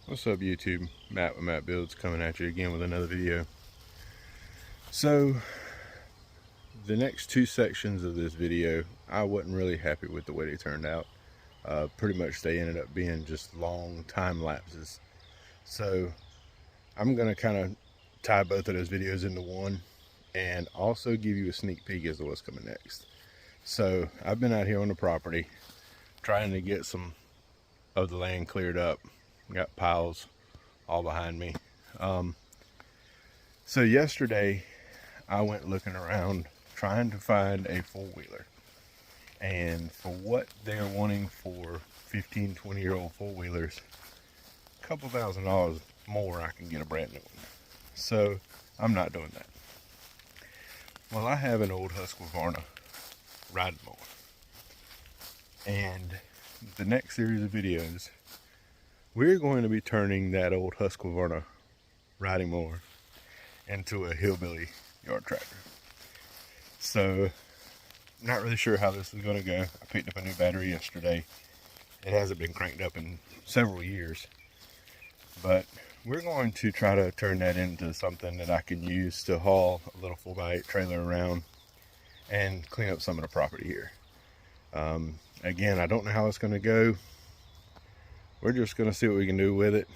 What's up YouTube? Matt with Matt Builds coming at you again with another video. So the next two sections of this video, I wasn't really happy with the way they turned out. Pretty much they ended up being just long time lapses. So I'm gonna kind of tie both of those videos into one and also give you a sneak peek as to what's coming next. So I've been out here on the property trying to get some of the land cleared up. Got piles all behind me. So yesterday I went looking around trying to find a four-wheeler, and for what they're wanting for 15-20-year-old four-wheelers, a couple $1,000s more, I can get a brand new one. So I'm not doing that. Well, I have an old Husqvarna riding mower, and the next series of videos we're going to be turning that old Husqvarna riding mower into a hillbilly yard tractor. So, not really sure how this is going to go. I picked up a new battery yesterday. It hasn't been cranked up in several years. But we're going to try to turn that into something that I can use to haul a little 4x8 trailer around and clean up some of the property here. Again, I don't know how it's going to go. We're just going to see what we can do with it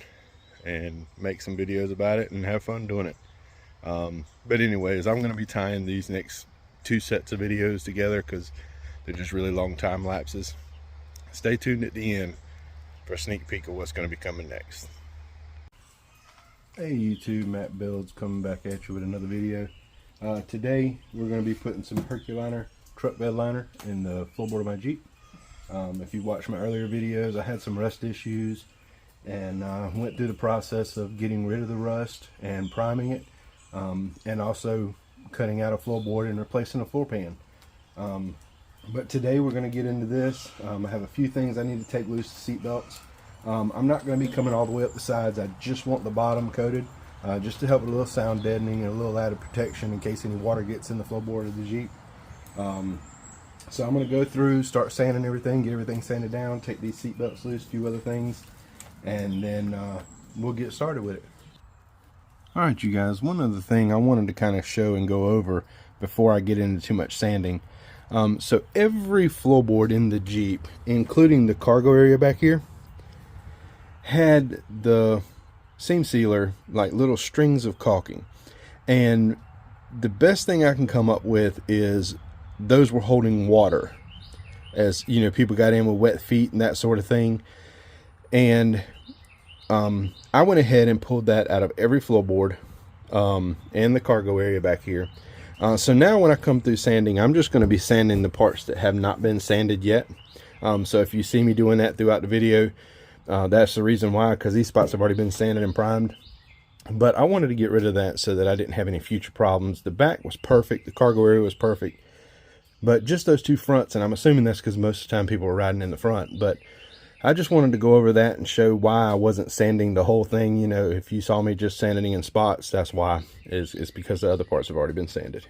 and make some videos about it and have fun doing it. But anyways, I'm going to be tying these next two sets of videos together because they're just really long time lapses. Stay tuned at the end for a sneak peek of what's going to be coming next. Hey YouTube, Matt Builds coming back at you with another video. Today we're going to be putting some Herculiner truck bed liner in the floorboard of my Jeep. If you watched my earlier videos, I had some rust issues and went through the process of getting rid of the rust and priming it, and also cutting out a floorboard and replacing a floor pan. But today we're going to get into this. I have a few things I need to take loose, the seat belts. I'm not going to be coming all the way up the sides. I just want the bottom coated, just to help with a little sound deadening and a little added protection in case any water gets in the floorboard of the Jeep. So I'm going to go through, start sanding everything, get everything sanded down, take these seat belts loose, a few other things, and then we'll get started with it. Alright you guys, one other thing I wanted to kind of show and go over before I get into too much sanding. So every floorboard in the Jeep, including the cargo area back here, had the seam sealer, like little strings of caulking. And the best thing I can come up with is those were holding water, as you know, people got in with wet feet and that sort of thing. And I went ahead and pulled that out of every floorboard and the cargo area back here. So now when I come through sanding, I'm just going to be sanding the parts that have not been sanded yet. So if you see me doing that throughout the video, that's the reason why, because these spots have already been sanded and primed. But I wanted to get rid of that so that I didn't have any future problems. The back was perfect, the cargo area was perfect, but just those two fronts, and I'm assuming that's because most of the time people are riding in the front. But I just wanted to go over that and show why I wasn't sanding the whole thing. You know, if you saw me just sanding in spots, that's why. It's because the other parts have already been sanded.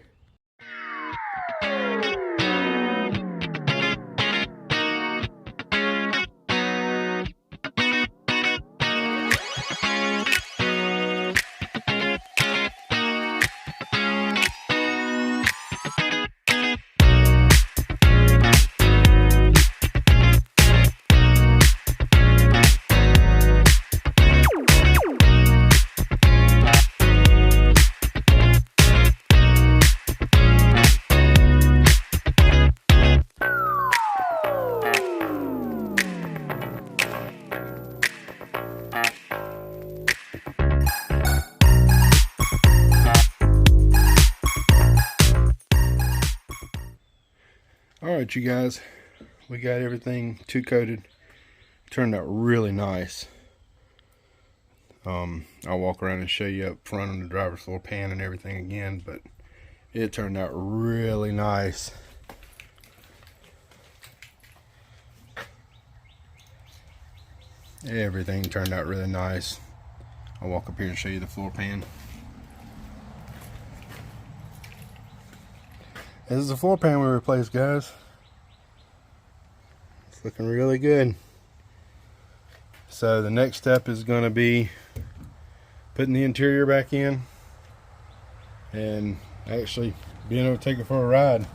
Alright you guys, we got everything two coated. Turned out really nice. I'll walk around and show you up front on the driver's floor pan and everything again, but it turned out really nice. Everything turned out really nice. I'll walk up here and show you the floor pan. This is the floor pan we replaced, guys. It's looking really good. So the next step is going to be putting the interior back in and actually being able to take it for a ride.